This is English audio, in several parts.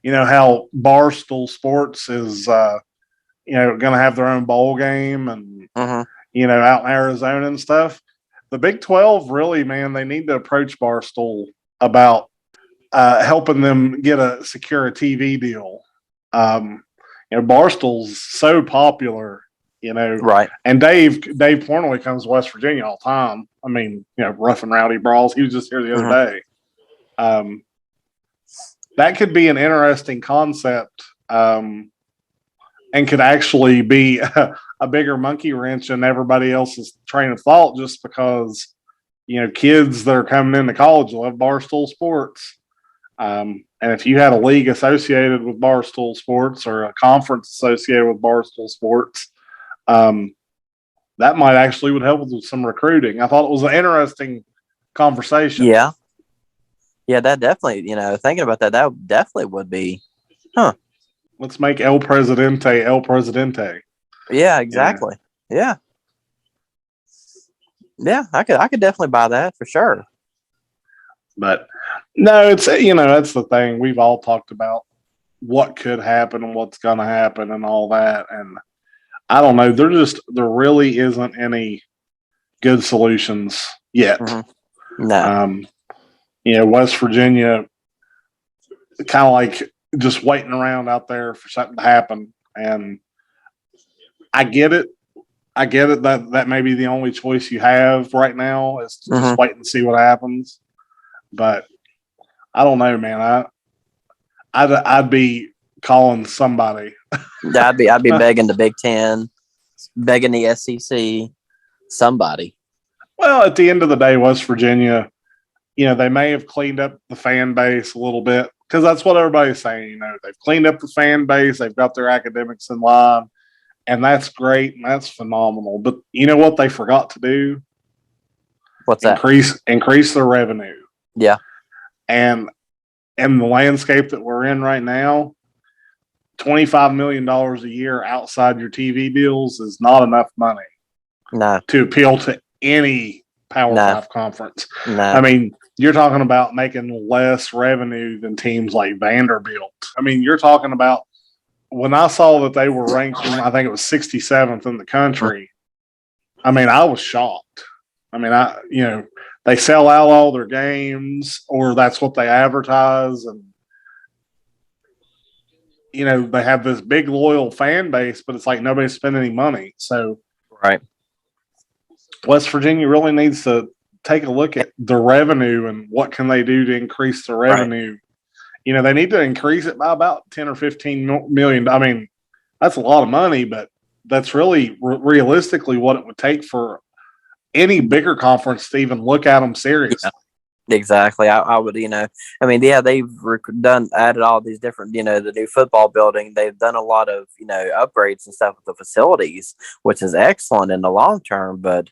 you know, how Barstool Sports is, you know, going to have their own bowl game and, you know, out in Arizona and stuff. The Big 12 really, man, they need to approach Barstool about helping them secure a TV deal. You know, Barstool's so popular, you know, Right. And Dave Portnoy comes to West Virginia all the time. I mean, you know, rough and rowdy brawls. He was just here the other day. That could be an interesting concept, and could actually be a bigger monkey wrench in everybody else's train of thought, just because, you know, kids that are coming into college love Barstool Sports. And if you had a league associated with Barstool Sports or a conference associated with Barstool Sports, that might actually would help with some recruiting. I thought it was an interesting conversation. Yeah. Yeah, that definitely, you know, thinking about that, that definitely would be, Let's make El Presidente El Presidente. Yeah, exactly. Yeah. Yeah, I could definitely buy that for sure. But no, it's, you know, that's the thing. We've all talked about what could happen and what's going to happen and all that. And I don't know. There really isn't any good solutions yet. No. You know, West Virginia, kind of like just waiting around out there for something to happen. And I get it. That may be the only choice you have right now is to just wait and see what happens. But I don't know, man. I'd be calling somebody. I'd be begging the Big Ten, begging the SEC, somebody. Well, at the end of the day, West Virginia, you know, they may have cleaned up the fan base a little bit, because that's what everybody's saying. You know, they've cleaned up the fan base, they've got their academics in line, and that's great and that's phenomenal. But you know what they forgot to do? What's that? Increase their revenue. Yeah. And in the landscape that we're in right now, $25 million a year outside your TV deals is not enough money to appeal to any Power 5 conference. I mean, you're talking about making less revenue than teams like Vanderbilt. I mean, you're talking about, when I saw that they were ranked, I think it was 67th in the country, I mean, I was shocked. I mean, you know, they sell out all their games, or that's what they advertise. And, you know, they have this big loyal fan base, but it's like nobody's spending any money. So, West Virginia really needs to take a look at the revenue and what can they do to increase the revenue. You know, they need to increase it by about 10 or 15 million. I mean, that's a lot of money, but that's really realistically what it would take for any bigger conference to even look at them seriously. Yeah, exactly. I would, you know, I mean, yeah, they've added all these different, you know, the new football building. They've done a lot of, you know, upgrades and stuff with the facilities, which is excellent in the long term, but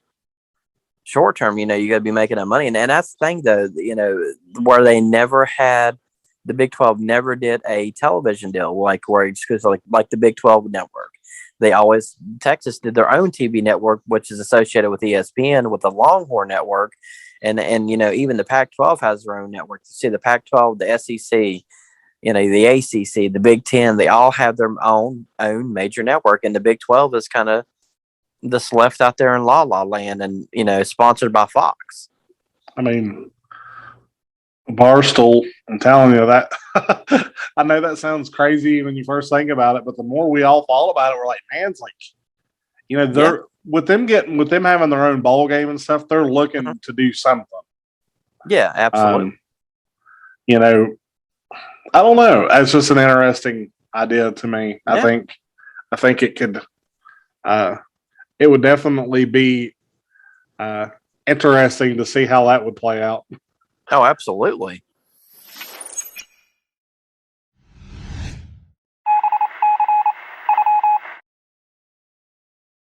short term, you know, you got to be making that money. And that's the thing, though, you know, where they never had, the Big 12 never did a television deal like where it's like the Big 12 network. They always, Texas did their own TV network, which is associated with ESPN, with the Longhorn Network. And you know, even the Pac-12 has their own network. You see the Pac-12, the SEC, you know, the ACC, the Big Ten, they all have their own major network. And the Big 12 is kind of just left out there in La La Land, and, you know, sponsored by Fox. I mean, Barstool, I'm telling you that. I know that sounds crazy when you first think about it, but the more we all follow about it, we're like, man, it's like, you know, they're with them having their own bowl game and stuff, they're looking to do something. Yeah, absolutely. You know, I don't know. It's just an interesting idea to me. I think it could, it would definitely be interesting to see how that would play out. Oh, absolutely.